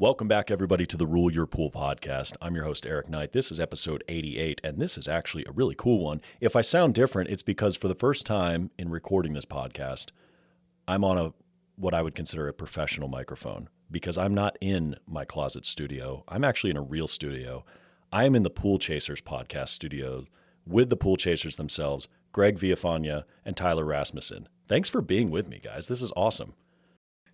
Welcome back, everybody, to the Rule Your Pool podcast. I'm your host, Eric Knight. This is episode 88, and this is actually a really cool one. If I sound different, it's because for the first time in recording this podcast, I'm on what I would consider a professional microphone because I'm not in my closet studio. I'm actually in a real studio. I am in the Pool Chasers podcast studio with the Pool Chasers themselves, Greg Villafana and Tyler Rasmussen. Thanks for being with me, guys. This is awesome.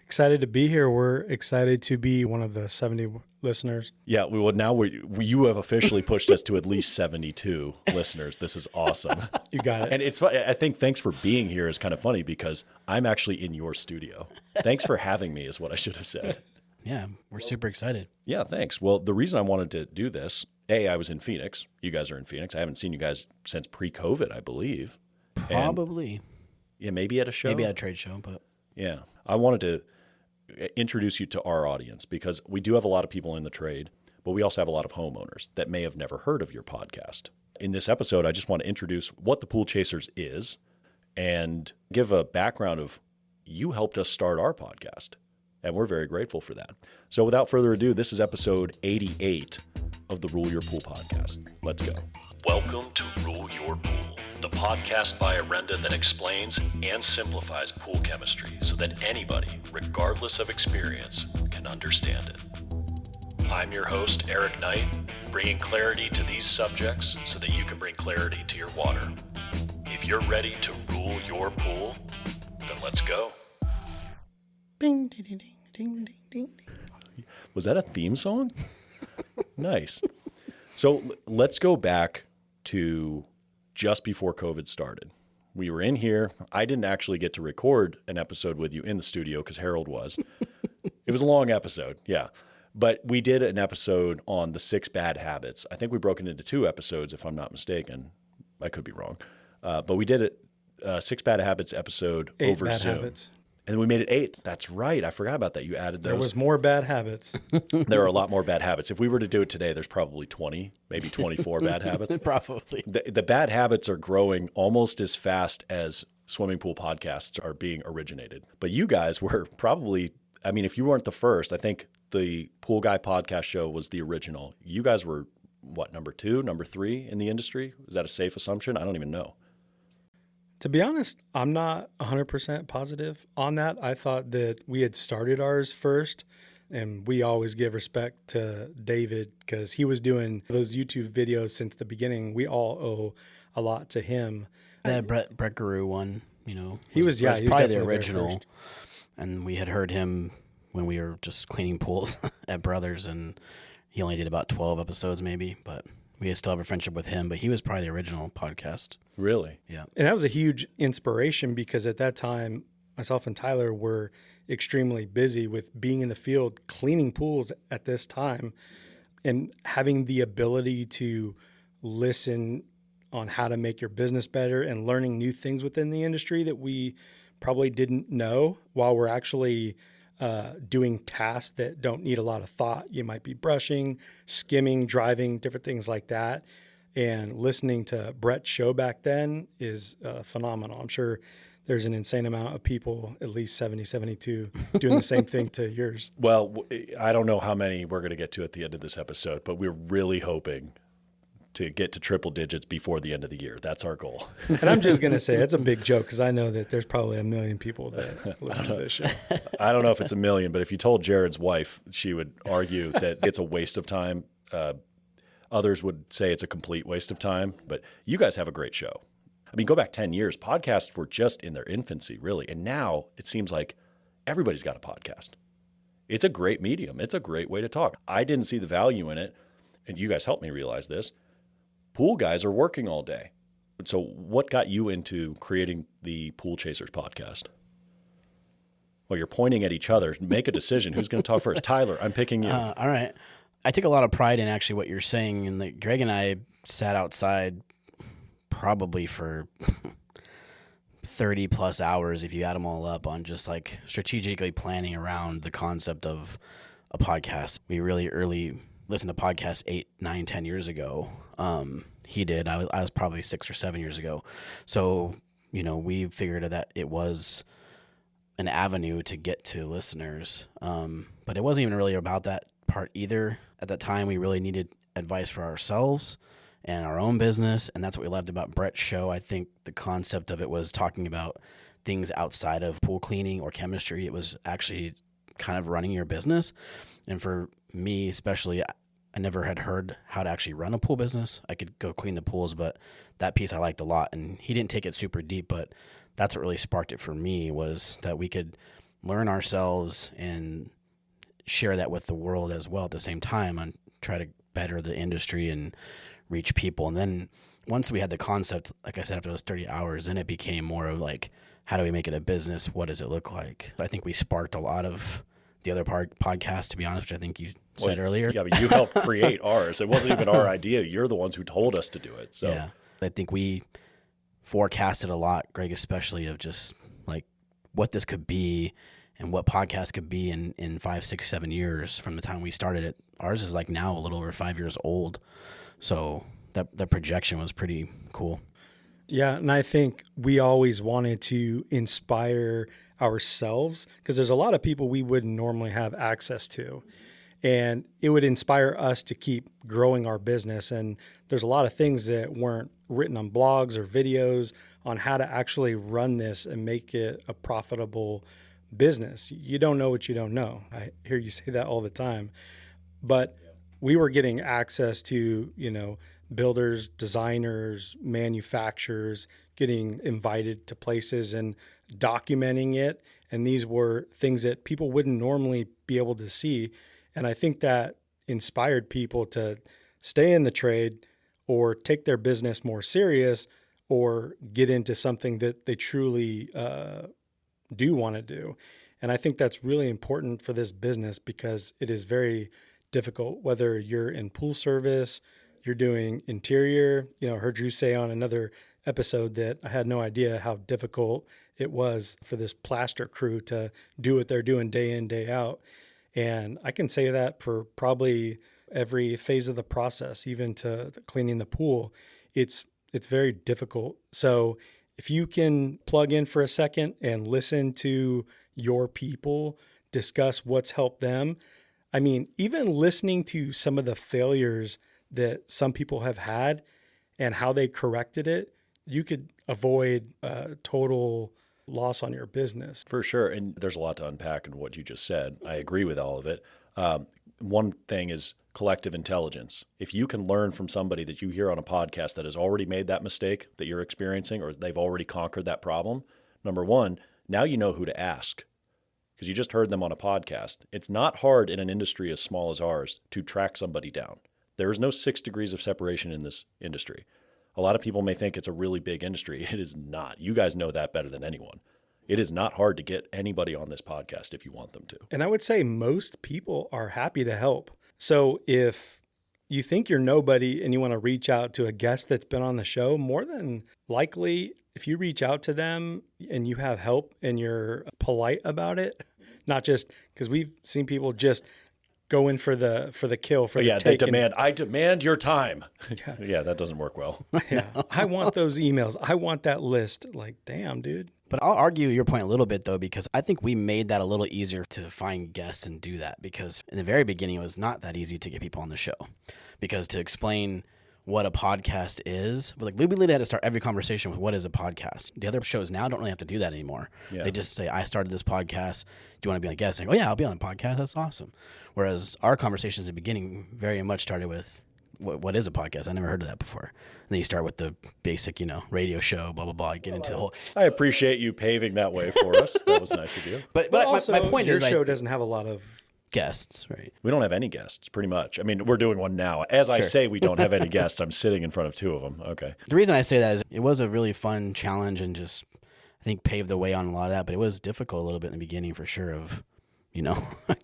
Excited to be here. We're excited to be one of the 70 listeners. Yeah, you have officially pushed us to at least 72 listeners. This is awesome. You got it. And it's I think thanks for being here is kind of funny because I'm actually in your studio. Thanks for having me is what I should have said. Yeah, we're super excited. Yeah, thanks. Well, the reason I wanted to do this, I was in Phoenix. You guys are in Phoenix. I haven't seen you guys since pre-COVID, I believe. Probably. Yeah, maybe at a show. Maybe at a trade show, but. Yeah. I wanted to introduce you to our audience because we do have a lot of people in the trade, but we also have a lot of homeowners that may have never heard of your podcast. In this episode, I just want to introduce what the Pool Chasers is and give a background of you helped us start our podcast, and we're very grateful for that. So without further ado, this is episode 88 of the Rule Your Pool podcast. Let's go. Welcome to Rule Your Pool, the podcast by Orenda that explains and simplifies pool chemistry so that anybody, regardless of experience, can understand it. I'm your host, Eric Knight, bringing clarity to these subjects so that you can bring clarity to your water. If you're ready to rule your pool, then let's go. Ding, ding, ding, ding, ding, ding. Was that a theme song? Nice. So let's go back to just before COVID started. We were in here. I didn't actually get to record an episode with you in the studio because Harold was. It was a long episode, yeah. But we did an episode on the 6 bad habits. I think we broke it into 2 episodes, if I'm not mistaken. I could be wrong. But we did a 6 bad habits episode 8 over bad Zoom. habits. And then we made it 8. That's right. I forgot about that. You added those. There was more bad habits. There are a lot more bad habits. If we were to do it today, there's probably 20, maybe 24 bad habits. Probably. The bad habits are growing almost as fast as swimming pool podcasts are being originated. But you guys were probably, I mean, if you weren't the first, I think the Pool Guy podcast show was the original. You guys were, what, number 2, number 3 in the industry? Is that a safe assumption? I don't even know. To be honest, I'm not 100% positive on that. I thought that we had started ours first, and we always give respect to David because he was doing those YouTube videos since the beginning. We all owe a lot to him. That Brett Guru one, he was probably the original. And we had heard him when we were just cleaning pools at Brothers, and he only did about 12 episodes maybe, but we still have a friendship with him, but he was probably the original podcast. Really? Yeah. And that was a huge inspiration because at that time, myself and Tyler were extremely busy with being in the field, cleaning pools at this time, and having the ability to listen on how to make your business better and learning new things within the industry that we probably didn't know while we're actually doing tasks that don't need a lot of thought. You might be brushing, skimming, driving, different things like that. And listening to Brett's show back then is phenomenal. I'm sure there's an insane amount of people, at least 70, 72, doing the same thing to yours. Well, I don't know how many we're going to get to at the end of this episode, but we're really hoping to get to triple digits before the end of the year. That's our goal. And I'm just going to say it's a big joke because I know that there's probably 1 million people that listen to this show. I don't know if it's 1 million, but if you told Jared's wife, she would argue that it's a waste of time. Others would say it's a complete waste of time, but you guys have a great show. I mean, go back 10 years, podcasts were just in their infancy, really. And now it seems like everybody's got a podcast. It's a great medium. It's a great way to talk. I didn't see the value in it, and you guys helped me realize this. Pool guys are working all day. So what got you into creating the Pool Chasers podcast? Well, you're pointing at each other. Make a decision. Who's going to talk first? Tyler, I'm picking you. All right. I take a lot of pride in actually what you're saying, and Greg and I sat outside probably for 30 plus hours, if you add them all up, on just like strategically planning around the concept of a podcast. We really early listened to podcasts 8, 9, 10 years ago. He did. I was probably 6 or 7 years ago. So, we figured that it was an avenue to get to listeners. But it wasn't even really about that part either. At that time, we really needed advice for ourselves and our own business, and that's what we loved about Brett's show. I think the concept of it was talking about things outside of pool cleaning or chemistry. It was actually kind of running your business. And for me especially, I never had heard how to actually run a pool business. I could go clean the pools, but that piece I liked a lot. And he didn't take it super deep, but that's what really sparked it for me, was that we could learn ourselves and share that with the world as well at the same time, and try to better the industry and reach people. And then once we had the concept, like I said, after those 30 hours, then it became more of like, how do we make it a business? What does it look like? I think we sparked a lot of the other podcasts, to be honest, which I think you said earlier. Yeah, but you helped create ours. It wasn't even our idea. You're the ones who told us to do it. So yeah, I think we forecasted a lot, Greg, especially, of just like what this could be and what podcast could be in 5, 6, 7 years from the time we started it. Ours is like now a little over 5 years old. So that projection was pretty cool. Yeah, and I think we always wanted to inspire ourselves, because there's a lot of people we wouldn't normally have access to. And it would inspire us to keep growing our business. And there's a lot of things that weren't written on blogs or videos on how to actually run this and make it a profitable business. You don't know what you don't know. I hear you say that all the time. But we were getting access to, builders, designers, manufacturers, getting invited to places and documenting it. And these were things that people wouldn't normally be able to see. And I think that inspired people to stay in the trade or take their business more serious or get into something that they truly do want to do. And I think that's really important for this business, because it is very difficult, whether you're in pool service, you're doing interior. I heard Drew say on another episode that I had no idea how difficult it was for this plaster crew to do what they're doing day in, day out. And I can say that for probably every phase of the process, even to cleaning the pool, it's very difficult. So if you can plug in for a second and listen to your people discuss what's helped them, I mean, even listening to some of the failures that some people have had and how they corrected it, you could avoid total loss on your business. For sure. And there's a lot to unpack in what you just said. I agree with all of it. One thing is collective intelligence. If you can learn from somebody that you hear on a podcast that has already made that mistake that you're experiencing, or they've already conquered that problem, number one, now you know who to ask, because you just heard them on a podcast. It's not hard in an industry as small as ours to track somebody down. There is no 6 degrees of separation in this industry. A lot of people may think it's a really big industry. It is not. You guys know that better than anyone. It is not hard to get anybody on this podcast if you want them to. And I would say most people are happy to help. So if you think you're nobody and you want to reach out to a guest that's been on the show, more than likely, if you reach out to them and you have help and you're polite about it, not just because we've seen people just go in for the kill, for the take. I demand your time. Yeah, that doesn't work well. Yeah, I want those emails. I want that list. Like, damn, dude. But I'll argue your point a little bit, though, because I think we made that a little easier to find guests and do that, because in the very beginning, it was not that easy to get people on the show, because to explain what a podcast is, we literally had to start every conversation with what is a podcast. The other shows now don't really have to do that anymore. Yeah. They just say, I started this podcast. Do you want to be on a guest? And I go, yeah, I'll be on the podcast. That's awesome. Whereas our conversations at the beginning very much started with, what is a podcast? I never heard of that before. And then you start with the basic, radio show, blah, blah, blah. You get into the whole... I appreciate you paving that way for us. That was nice of you. But also, my point is, your show doesn't have a lot of guests, right? We don't have any guests, pretty much. I mean, we're doing one now. As I say, we don't have any guests. I'm sitting in front of 2 of them. Okay. The reason I say that is it was a really fun challenge and just, I think, paved the way on a lot of that. But it was difficult a little bit in the beginning for sure of,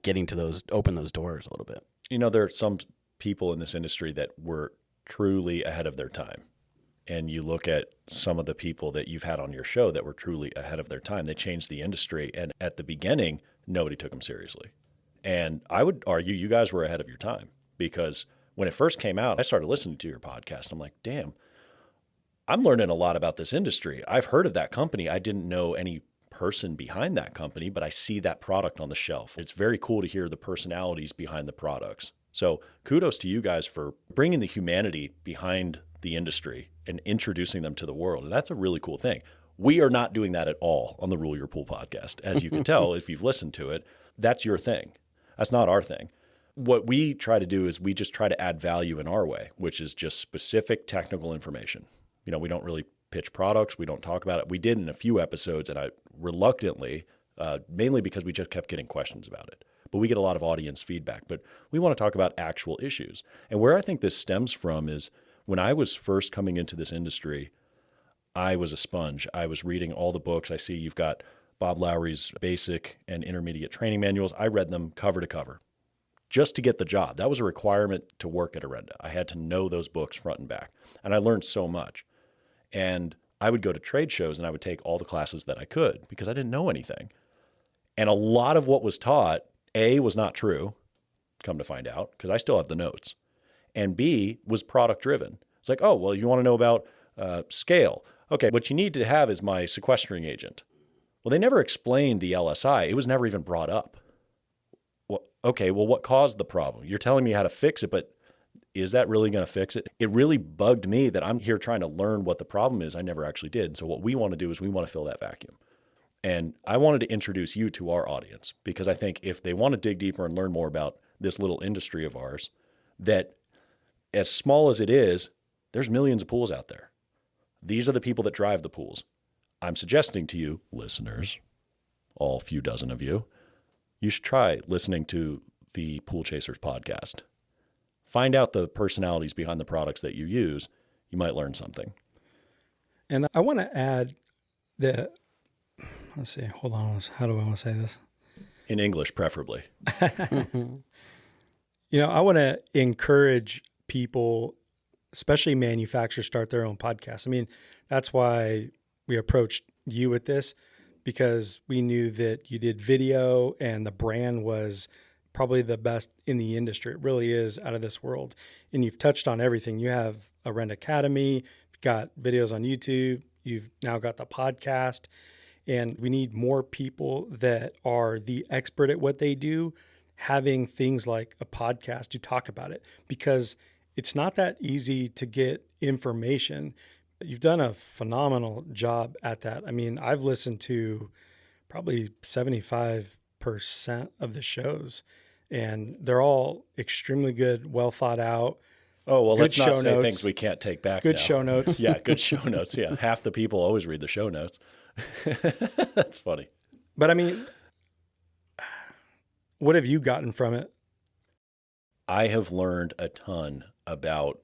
getting to open those doors a little bit. There are some people in this industry that were truly ahead of their time. And you look at some of the people that you've had on your show that were truly ahead of their time. They changed the industry. And at the beginning, nobody took them seriously. And I would argue you guys were ahead of your time, because when it first came out, I started listening to your podcast. I'm like, damn, I'm learning a lot about this industry. I've heard of that company. I didn't know any person behind that company, but I see that product on the shelf. It's very cool to hear the personalities behind the products. So kudos to you guys for bringing the humanity behind the industry and introducing them to the world. And that's a really cool thing. We are not doing that at all on the Rule Your Pool podcast. As you can tell, if you've listened to it, that's your thing. That's not our thing. What we try to do is we just try to add value in our way, which is just specific technical information. We don't really pitch products. We don't talk about it. We did in a few episodes, and I reluctantly, mainly because we just kept getting questions about it. But we get a lot of audience feedback. But we want to talk about actual issues. And where I think this stems from is when I was first coming into this industry, I was a sponge. I was reading all the books. I see you've got Bob Lowry's basic and intermediate training manuals. I read them cover to cover just to get the job. That was a requirement to work at Orenda. I had to know those books front and back. And I learned so much. And I would go to trade shows and I would take all the classes that I could because I didn't know anything. And a lot of what was taught, A, was not true, come to find out, because I still have the notes. And B, was product driven. It's like, oh, well, you want to know about scale. Okay, what you need to have is my sequestering agent. Well, they never explained the LSI. It was never even brought up. Well, okay, well, what caused the problem? You're telling me how to fix it, but is that really going to fix it? It really bugged me that I'm here trying to learn what the problem is. I never actually did. So what we want to do is we want to fill that vacuum. And I wanted to introduce you to our audience because I think if they want to dig deeper and learn more about this little industry of ours, that as small as it is, there's millions of pools out there. These are the people that drive the pools. I'm suggesting to you, listeners, all few dozen of you, you should try listening to the Pool Chasers podcast. Find out the personalities behind the products that you use. You might learn something. And I want to add that, let's see, hold on. How do I want to say this? In English, preferably. I want to encourage people, especially manufacturers, start their own podcast. I mean, that's why we approached you with this, because we knew that you did video and the brand was probably the best in the industry. It really is out of this world. And you've touched on everything. You have a Orenda Academy, you've got videos on YouTube, you've now got the podcast, and we need more people that are the expert at what they do, having things like a podcast to talk about it, because it's not that easy to get information. You've done a phenomenal job at that. I mean, I've listened to probably 75% of the shows, and they're all extremely good, well thought out. Oh, well, good let's not say notes. things we can't take back Good now. show notes. Yeah, good show notes. Yeah, half the people always read the show notes. That's funny. But I mean, what have you gotten from it? I have learned a ton about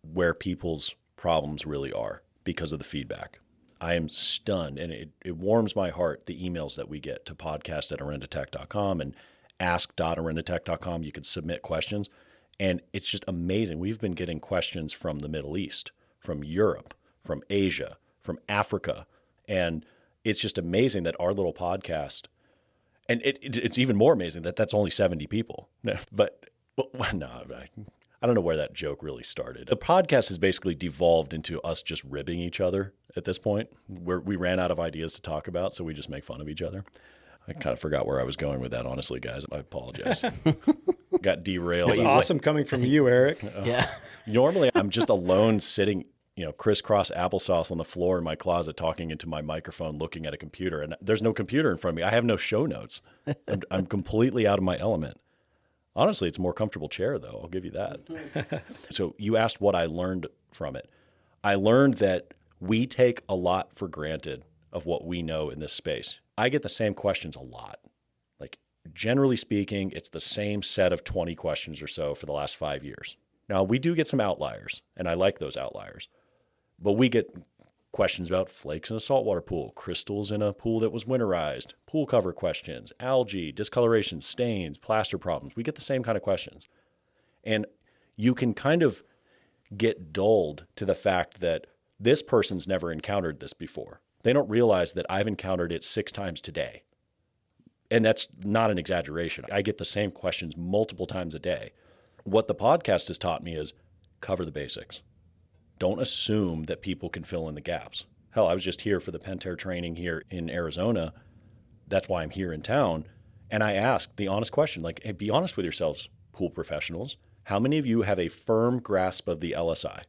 where people's problems really are because of the feedback. I am stunned, and it warms my heart, the emails that we get to podcast@orendatech.com and ask.orendatech.com. You can submit questions, and it's just amazing. We've been getting questions from the Middle East, from Europe, from Asia, from Africa, and it's just amazing that our little podcast, and it's even more amazing that that's only 70 people. But no, I don't know where that joke really started. The podcast has basically devolved into us just ribbing each other at this point. We ran out of ideas to talk about, so we just make fun of each other. I kind of forgot where I was going with that, honestly, guys. I apologize. Got derailed. It's awesome coming from you, Eric. Yeah. Normally, I'm just alone sitting, crisscross applesauce on the floor in my closet, talking into my microphone, looking at a computer. And there's no computer in front of me. I have no show notes. I'm completely out of my element. Honestly, it's a more comfortable chair, though. I'll give you that. So you asked what I learned from it. I learned that we take a lot for granted of what we know in this space. I get the same questions a lot. Like, generally speaking, it's the same set of 20 questions or so for the last 5 years. Now, we do get some outliers, and I like those outliers. But we get questions about flakes in a saltwater pool, crystals in a pool that was winterized, pool cover questions, algae, discoloration, stains, plaster problems. We get the same kind of questions. And you can kind of get dulled to the fact that this person's never encountered this before. They don't realize that I've encountered it 6 times today. And that's not an exaggeration. I get the same questions multiple times a day. What the podcast has taught me is cover the basics. Don't assume that people can fill in the gaps. Hell, I was just here for the Pentair training here in Arizona. That's why I'm here in town. And I asked the honest question, like, hey, be honest with yourselves, pool professionals. How many of you have a firm grasp of the LSI?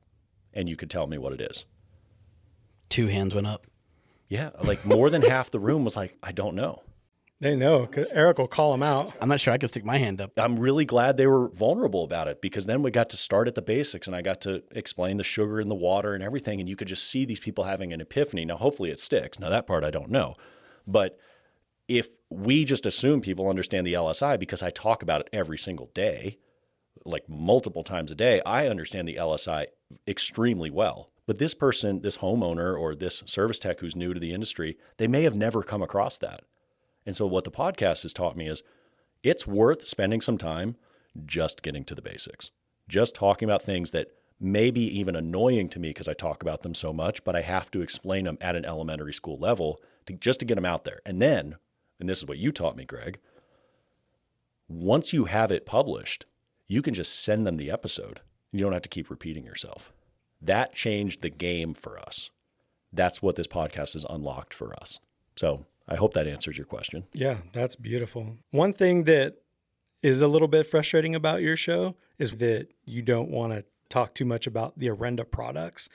And you could tell me what it is. 2 hands went up. Yeah, like more than half the room was like, I don't know. They know, 'cause Eric will call them out. I'm not sure I could stick my hand up. I'm really glad they were vulnerable about it, because then we got to start at the basics and I got to explain the sugar and the water and everything. And you could just see these people having an epiphany. Now, hopefully it sticks. Now, that part I don't know. But if we just assume people understand the LSI because I talk about it every single day, like multiple times a day, I understand the LSI extremely well. But this person, this homeowner or this service tech who's new to the industry, they may have never come across that. And so what the podcast has taught me is it's worth spending some time just getting to the basics, just talking about things that may be even annoying to me because I talk about them so much, but I have to explain them at an elementary school level just to get them out there. And then, and this is what you taught me, Greg, once you have it published, you can just send them the episode. You don't have to keep repeating yourself. That changed the game for us. That's what this podcast has unlocked for us. So I hope that answers your question. Yeah, that's beautiful. One thing that is a little bit frustrating about your show is that you don't want to talk too much about the Orenda products.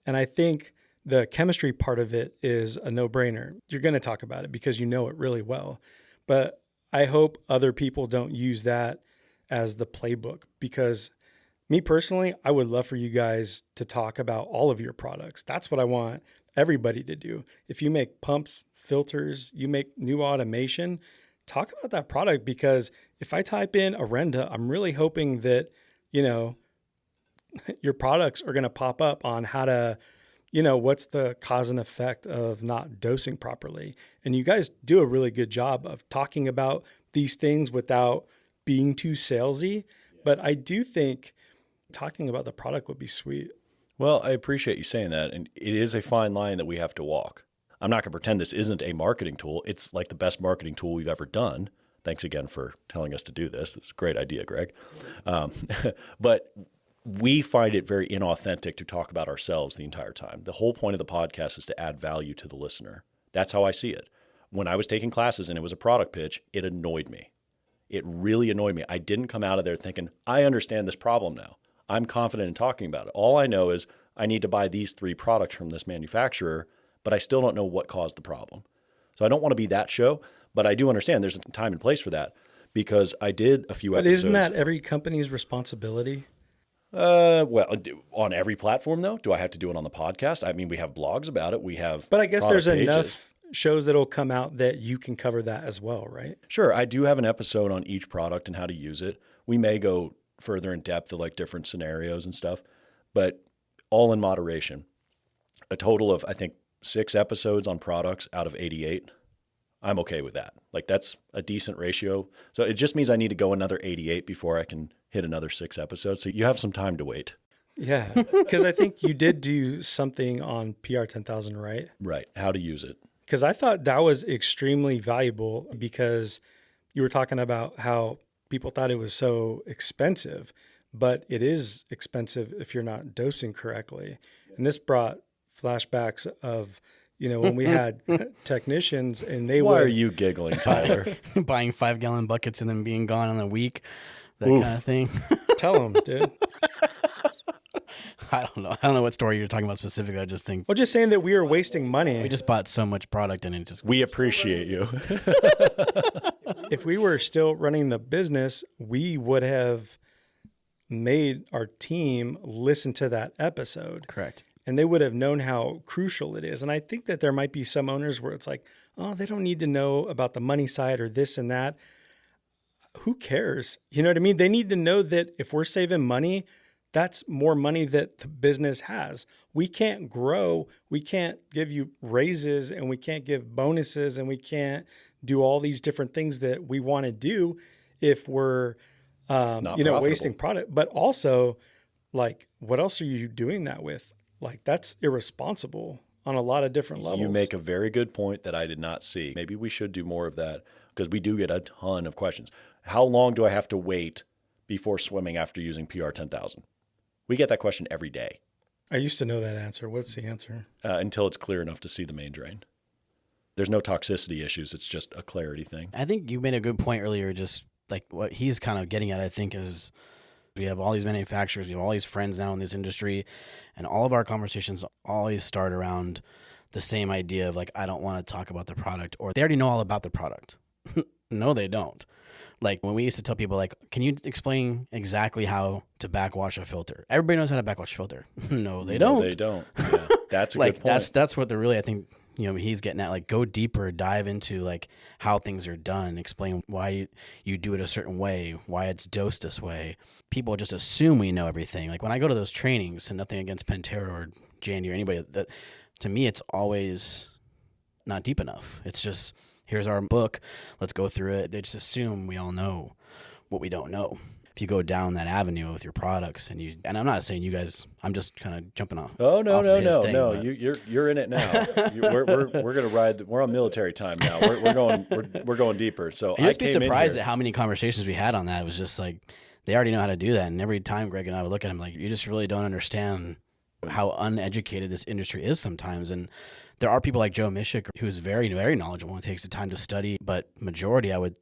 And I think the chemistry part of it is a no-brainer. You're going to talk about it because you know it really well. But I hope other people don't use that as the playbook, because me personally, I would love for you guys to talk about all of your products. That's what I want everybody to do. If you make pumps, filters, you make new automation, talk about that product, because if I type in Orenda, I'm really hoping that, you know, your products are going to pop up on how to, you know, what's the cause and effect of not dosing properly. And you guys do a really good job of talking about these things without being too salesy. But I do think talking about the product would be sweet. Well, I appreciate you saying that. And it is a fine line that we have to walk. I'm not going to pretend this isn't a marketing tool. It's like the best marketing tool we've ever done. Thanks again for telling us to do this. It's a great idea, Greg. But we find it very inauthentic to talk about ourselves the entire time. The whole point of the podcast is to add value to the listener. That's how I see it. When I was taking classes and it was a product pitch, it annoyed me. It really annoyed me. I didn't come out of there thinking, I understand this problem now. I'm confident in talking about it. All I know is I need to buy these 3 products from this manufacturer, but I still don't know what caused the problem. So I don't want to be that show, but I do understand there's a time and place for that, because I did a few episodes. But isn't that every company's responsibility? Well, on every platform though, do I have to do it on the podcast? I mean, we have blogs about it. We have, but I guess there's pages. Enough shows that'll come out that you can cover that as well, right? Sure. I do have an episode on each product and how to use it. We may go further in depth of like different scenarios and stuff, but all in moderation. A total of, I think, 6 episodes on products out of 88. I'm okay with that. Like, that's a decent ratio. So it just means I need to go another 88 before I can hit another 6 episodes. So you have some time to wait. Yeah. Because I think you did do something on PR 10,000, right? Right. How to use it. Because I thought that was extremely valuable, because you were talking about how people thought it was so expensive, but it is expensive if you're not dosing correctly. And this brought flashbacks of, you know, when we had technicians and they Why are you giggling, Tyler? Buying 5-gallon buckets and then being gone in a week, that kind of thing. Tell them, dude. I don't know what story you're talking about specifically. I just think, Well, just saying that we were wasting money. we just bought so much product and it just, We appreciate you. If we were still running the business, we would have made our team listen to that episode. correct. And they would have known how crucial it is. And I think that there might be some owners where it's like, oh, they don't need to know about the money side or this and that. Who cares? You know what I mean? They need to know that if we're saving money, that's more money that the business has. We can't grow. We can't give you raises, and we can't give bonuses, and we can't do all these different things that we want to do if we're, wasting product. But also, like, what else are you doing that with? Like, that's irresponsible on a lot of different levels. You make a very good point that I did not see. Maybe we should do more of that, because we do get a ton of questions. How long do I have to wait before swimming after using PR 10,000? We get that question every day. I used to know that answer. What's the answer? Until it's clear enough to see the main drain. There's no toxicity issues. It's just a clarity thing. I think you made a good point earlier, just like what he's kind of getting at, I think, is we have all these manufacturers, we have all these friends now in this industry, and all of our conversations always start around the same idea of like, I don't want to talk about the product, or they already know all about the product. No, they don't. Like when we used to tell people like, can you explain exactly how to backwash a filter? Everybody knows how to backwash a filter. No, they don't. They don't. Yeah, that's a like good point. that's what they're really, I think, he's getting at, like, go deeper, dive into like how things are done, explain why you do it a certain way, why it's dosed this way. People just assume we know everything. Like when I go to those trainings, and nothing against Pantera or Jandy or anybody, that to me, it's always not deep enough. It's just, here's our book, let's go through it. They just assume we all know what we don't know. If you go down that avenue with your products, and I'm not saying you guys, I'm just kind of jumping off. Oh no, off no, of his no, thing, no! but- You're in it now. We're gonna ride. We're on military time now. We're going deeper. So And I you'd just be came in surprised here. at how many conversations we had on that. It was just like, they already know how to do that. And every time Greg and I would look at him like, you just really don't understand how uneducated this industry is sometimes. And there are people like Joe Mishik, who's very, very knowledgeable and takes the time to study, but majority, I would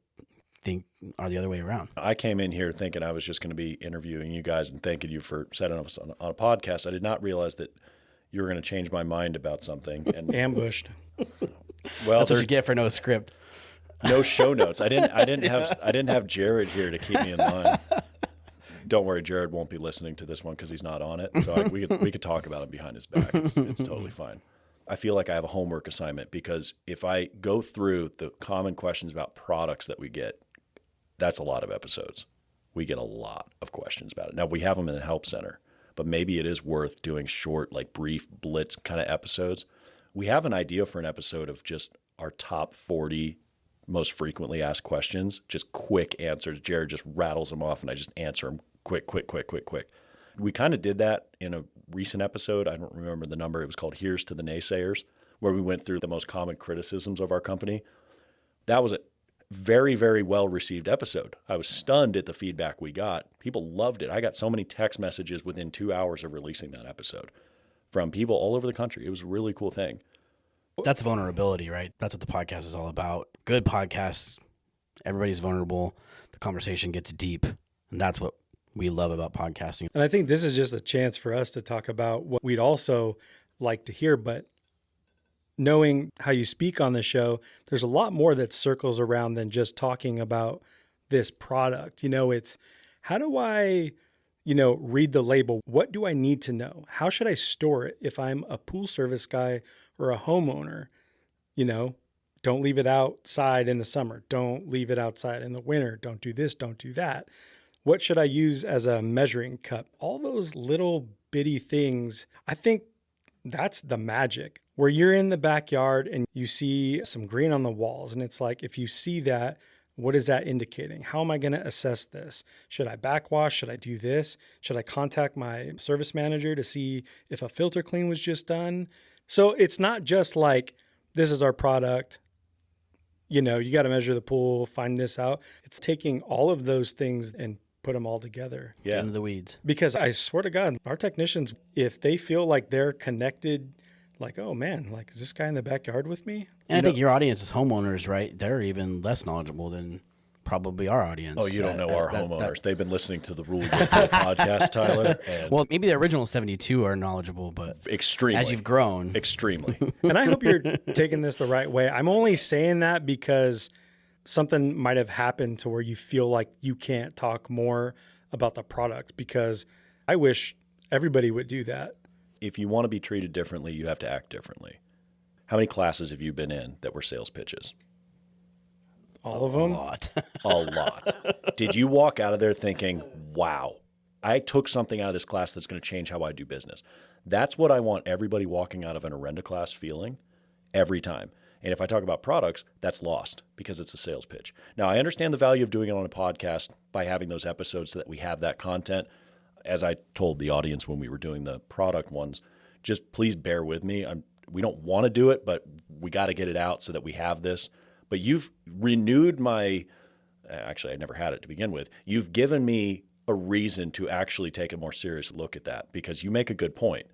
think, are the other way around. I came in here thinking I was just going to be interviewing you guys and thanking you for setting us on a podcast. I did not realize that you were going to change my mind about something. And Ambushed. well, That's what there's you get for no script. no show notes. I didn't have Jared here to keep me in line. Don't worry, Jared won't be listening to this one because he's not on it. So we could talk about it behind his back. It's totally fine. I feel like I have a homework assignment, because if I go through the common questions about products that we get, that's a lot of episodes. We get a lot of questions about it. Now, we have them in the help center, but maybe it is worth doing short, like brief blitz kind of episodes. We have an idea for an episode of just our top 40 most frequently asked questions, just quick answers. Jared just rattles them off and I just answer them quick. We kind of did that in a recent episode. I don't remember the number. It was called Here's to the Naysayers, where we went through the most common criticisms of our company. That was a very, very well-received episode. I was stunned at the feedback we got. People loved it. I got so many text messages within 2 hours of releasing that episode from people all over the country. It was a really cool thing. That's vulnerability, right? That's what the podcast is all about. Good podcasts, everybody's vulnerable. The conversation gets deep. And that's what we love about podcasting. And I think this is just a chance for us to talk about what we'd also like to hear. But knowing how you speak on the show, there's a lot more that circles around than just talking about this product. It's how do I, read the label? What do I need to know? How should I store it if I'm a pool service guy or a homeowner? Don't leave it outside in the summer. Don't leave it outside in the winter. Don't do this. Don't do that. What should I use as a measuring cup? All those little bitty things. I think that's the magic, where you're in the backyard and you see some green on the walls. And it's like, if you see that, what is that indicating? How am I going to assess this? Should I backwash? Should I do this? Should I contact my service manager to see if a filter clean was just done? So it's not just like, this is our product. You got to measure the pool, find this out. It's taking all of those things and put them all together. Get Yeah. into the weeds. Because I swear to God, our technicians, if they feel like they're connected, like, oh man, like, is this guy in the backyard with me? And I think your audience is homeowners, right? They're even less knowledgeable than probably our audience. Oh, you don't know our That- homeowners. They've been listening to the Rule Book podcast, Tyler. And well, maybe the original 72 are knowledgeable, but extremely. as you've grown, Extremely. And I hope you're taking this the right way. I'm only saying that because something might have happened to where you feel like you can't talk more about the product, because I wish everybody would do that. If you want to be treated differently, you have to act differently. How many classes have you been in that were sales pitches? All of a them. lot. A lot. Did you walk out of there thinking, wow, I took something out of this class that's going to change how I do business? That's what I want everybody walking out of an Orenda class feeling every time. And if I talk about products, that's lost because it's a sales pitch. Now, I understand the value of doing it on a podcast by having those episodes so that we have that content. As I told the audience when we were doing the product ones, just please bear with me. We don't want to do it, but we got to get it out so that we have this. But you've renewed my – actually, I never had it to begin with. You've given me a reason to actually take a more serious look at that, because you make a good point.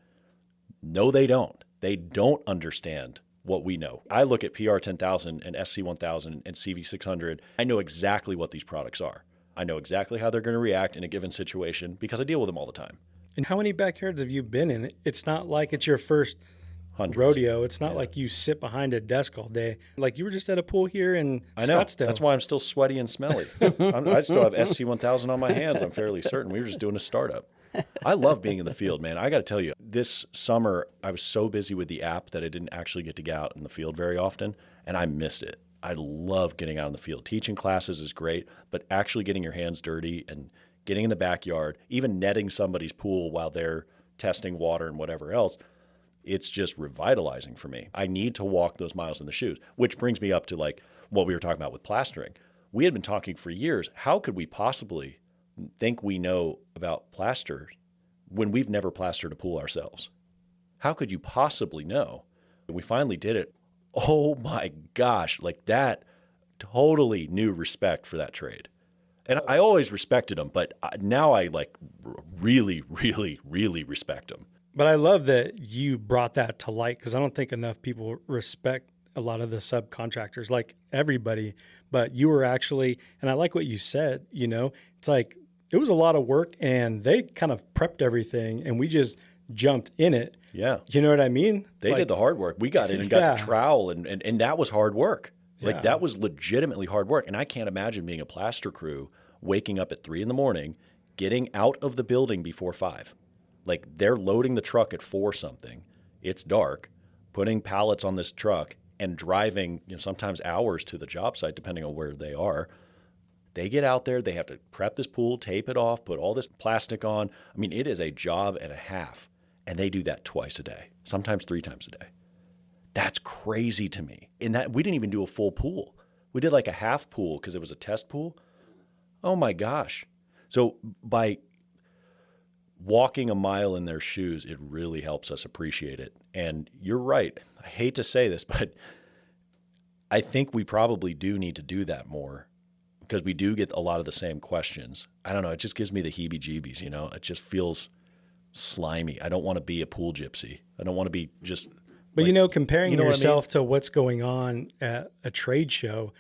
No, they don't. They don't understand what we know. I look at PR 10,000 and SC 1000 and CV 600. I know exactly what these products are. I know exactly how they're going to react in a given situation because I deal with them all the time. And how many backyards have you been in? It's not like it's your first Hundreds. rodeo. It's not like you sit behind a desk all day. Like you were just at a pool here in Scottsdale. That's why I'm still sweaty and smelly. I still have SC 1000 on my hands. I'm fairly certain. We were just doing a startup. I love being in the field, man. I got to tell you, this summer I was so busy with the app that I didn't actually get to get out in the field very often, and I missed it. I love getting out in the field. Teaching classes is great, but actually getting your hands dirty and getting in the backyard, even netting somebody's pool while they're testing water and whatever else, it's just revitalizing for me. I need to walk those miles in the shoes, which brings me up to like what we were talking about with plastering. We had been talking for years. How could we possibly think we know about plaster when we've never plastered a pool ourselves? How could you possibly know? And we finally did it. Oh my gosh, like that, totally new respect for that trade. And I always respected them, but now I like really, really, really respect them. But I love that you brought that to light because I don't think enough people respect a lot of the subcontractors, like everybody. But you were actually, and I like what you said, you know, it's like it was a lot of work and they kind of prepped everything and we just jumped in it. Yeah. You know what I mean? They did the hard work. We got in and got to trowel and that was hard work. Like that was legitimately hard work. And I can't imagine being a plaster crew, waking up at 3 a.m, getting out of the building before 5. Like they're loading the truck at 4 something. It's dark, putting pallets on this truck and driving, sometimes hours to the job site, depending on where they are. They get out there, they have to prep this pool, tape it off, put all this plastic on. I mean, it is a job and a half. And they do that twice a day, sometimes 3 times a day. That's crazy to me. In that, we didn't even do a full pool. We did like a half pool because it was a test pool. Oh my gosh. So by walking a mile in their shoes, it really helps us appreciate it. And you're right. I hate to say this, but I think we probably do need to do that more because we do get a lot of the same questions. I don't know. It just gives me the heebie-jeebies, It just feels slimy. I don't want to be a pool gypsy. I don't want to be just... But comparing yourself to what's going on at a trade show,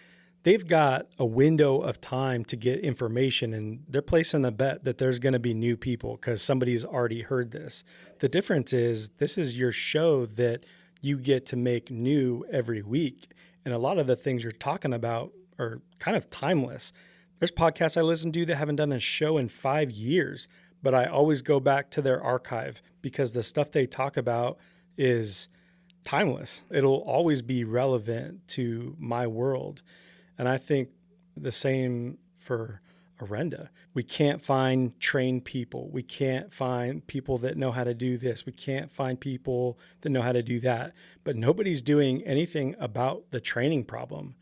they've got a window of time to get information and they're placing a bet that there's going to be new people because somebody's already heard this. The difference is this is your show that you get to make new every week. And a lot of the things you're talking about are kind of timeless. There's podcasts I listen to that haven't done a show in 5 years, but I always go back to their archive because the stuff they talk about is timeless. It'll always be relevant to my world. And I think the same for Orenda. We can't find trained people. We can't find people that know how to do this. We can't find people that know how to do that. But nobody's doing anything about the training problem.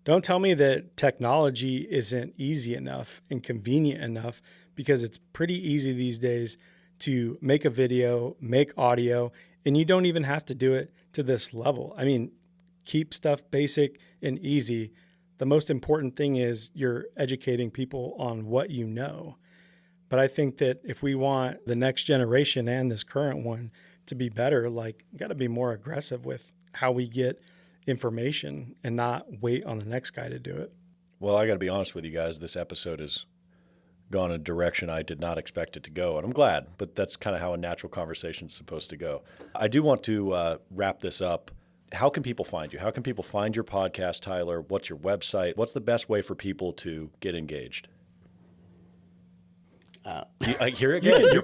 Don't tell me that technology isn't easy enough and convenient enough because it's pretty easy these days to make a video, make audio, and you don't even have to do it to this level. I mean, keep stuff basic and easy. The most important thing is you're educating people on what you know. But I think that if we want the next generation and this current one to be better, like, got to be more aggressive with how we get information and not wait on the next guy to do it. Well, I got to be honest with you guys. This episode has gone a direction I did not expect it to go, and I'm glad, but that's kind of how a natural conversation is supposed to go. I do want to wrap this up. How can people find you? How can people find your podcast, Tyler? What's your website? What's the best way for people to get engaged? Here again, you're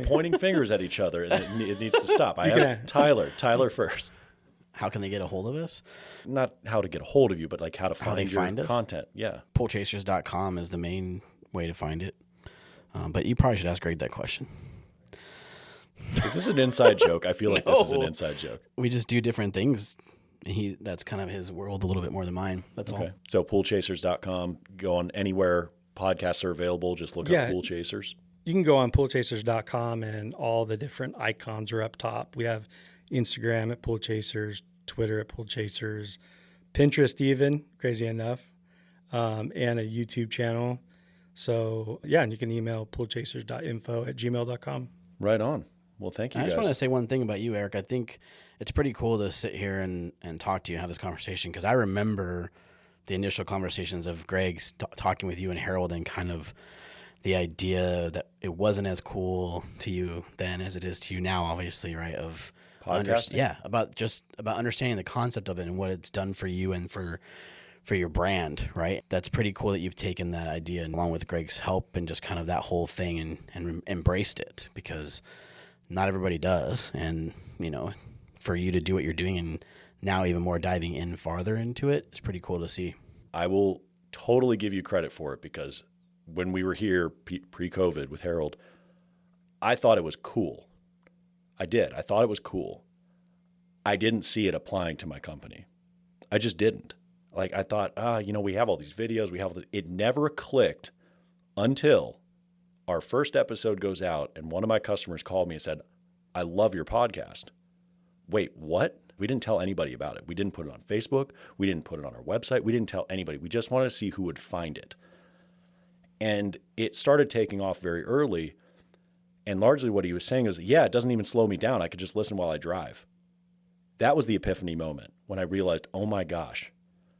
pointing fingers at each other, and it needs to stop. I asked Tyler first. How can they get a hold of us? Not how to get a hold of you, but like how to find your content. Yeah. Poolchasers.com is the main way to find it. But you probably should ask Greg that question. Is this an inside joke? I feel like this is an inside joke. We just do different things. That's kind of his world a little bit more than mine. That's all. So poolchasers.com, go on anywhere podcasts are available. Just look up Pool Chasers. You can go on poolchasers.com and all the different icons are up top. We have Instagram at Pool Chasers, Twitter at Pool Chasers, Pinterest even, crazy enough, and a YouTube channel. So, and you can email poolchasers.info@gmail.com. Right on. Well, thank you I guys. just want to say one thing about you, Eric. I think it's pretty cool to sit here and talk to you and have this conversation, because I remember the initial conversations of Greg's talking with you and Harold, and kind of the idea that it wasn't as cool to you then as it is to you now, obviously, right? Of Podcasting? about understanding the concept of it and what it's done for you and for your brand, right? That's pretty cool that you've taken that idea and along with Greg's help and just kind of that whole thing and embraced it, because not everybody does. And, you know, for you to do what you're doing and now even more diving in farther into it, it's pretty cool to see. I will totally give you credit for it, because when we were here pre-COVID with Harold, I thought it was cool. I did. I thought it was cool. I didn't see it applying to my company. I just didn't. Like, I thought, we have all these videos. It never clicked until our first episode goes out and one of my customers called me and said, I love your podcast. Wait, what? We didn't tell anybody about it. We didn't put it on Facebook. We didn't put it on our website. We didn't tell anybody. We just wanted to see who would find it. And it started taking off very early. And largely what he was saying is, it doesn't even slow me down. I could just listen while I drive. That was the epiphany moment when I realized, oh my gosh,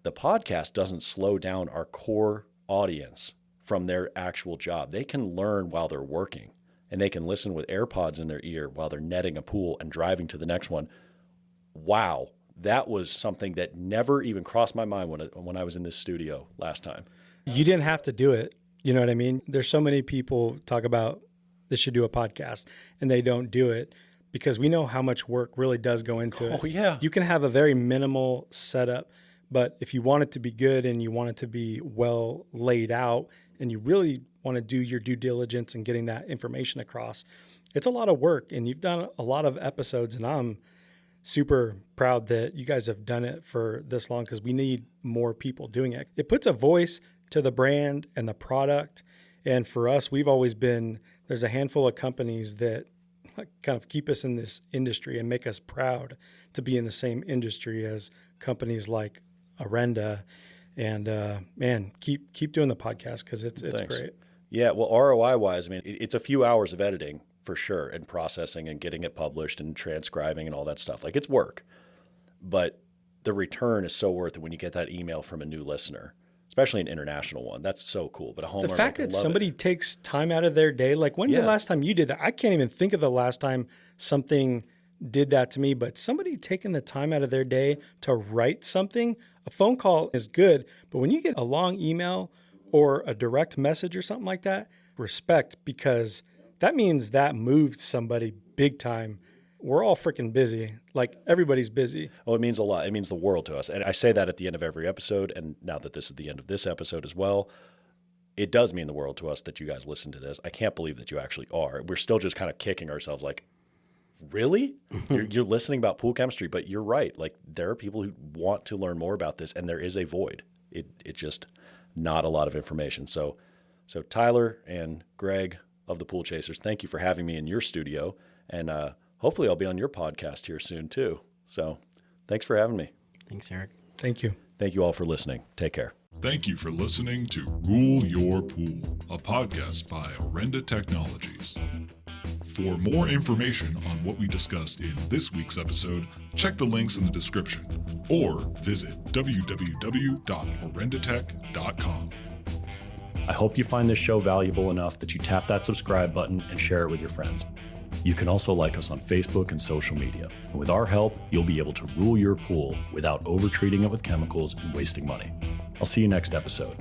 the podcast doesn't slow down our core audience from their actual job. They can learn while they're working, and they can listen with AirPods in their ear while they're netting a pool and driving to the next one. Wow, that was something that never even crossed my mind when I was in this studio last time. You didn't have to do it. You know what I mean? There's so many people talk about they should do a podcast and they don't do it because we know how much work really does go into it. Oh, yeah. You can have a very minimal setup, but if you want it to be good and you want it to be well laid out and you really want to do your due diligence in getting that information across, it's a lot of work. And you've done a lot of episodes, and I'm super proud that you guys have done it for this long, because we need more people doing it. It puts a voice to the brand and the product. And for us, we've always been, there's a handful of companies that kind of keep us in this industry and make us proud to be in the same industry as companies like Orenda. And man, keep doing the podcast, because it's great. Yeah, well, ROI wise, I mean, it's a few hours of editing for sure, and processing and getting it published and transcribing and all that stuff. Like, it's work, but the return is so worth it when you get that email from a new listener, especially an international one. That's so cool. But a homeowner, the fact that somebody takes time out of their day, like, when's the last time you did that? I can't even think of the last time something did that to me, but somebody taking the time out of their day to write something. A phone call is good, but when you get a long email or a direct message or something like that, respect, because that means that moved somebody big time. We're all freaking busy. Like, everybody's busy. Oh, it means a lot. It means the world to us. And I say that at the end of every episode. And now that this is the end of this episode as well, it does mean the world to us that you guys listen to this. I can't believe that you actually are. We're still just kind of kicking ourselves like, really? You're listening about pool chemistry, but you're right. Like, there are people who want to learn more about this, and there is a void. It's just not a lot of information. So Tyler and Greg of the Pool Chasers, thank you for having me in your studio. And hopefully I'll be on your podcast here soon too. So thanks for having me. Thanks, Eric. Thank you. Thank you all for listening. Take care. Thank you for listening to Rule Your Pool, a podcast by Orenda Technologies. For more information on what we discussed in this week's episode, check the links in the description or visit www.orendatech.com. I hope you find this show valuable enough that you tap that subscribe button and share it with your friends. You can also like us on Facebook and social media. And with our help, you'll be able to rule your pool without over-treating it with chemicals and wasting money. I'll see you next episode.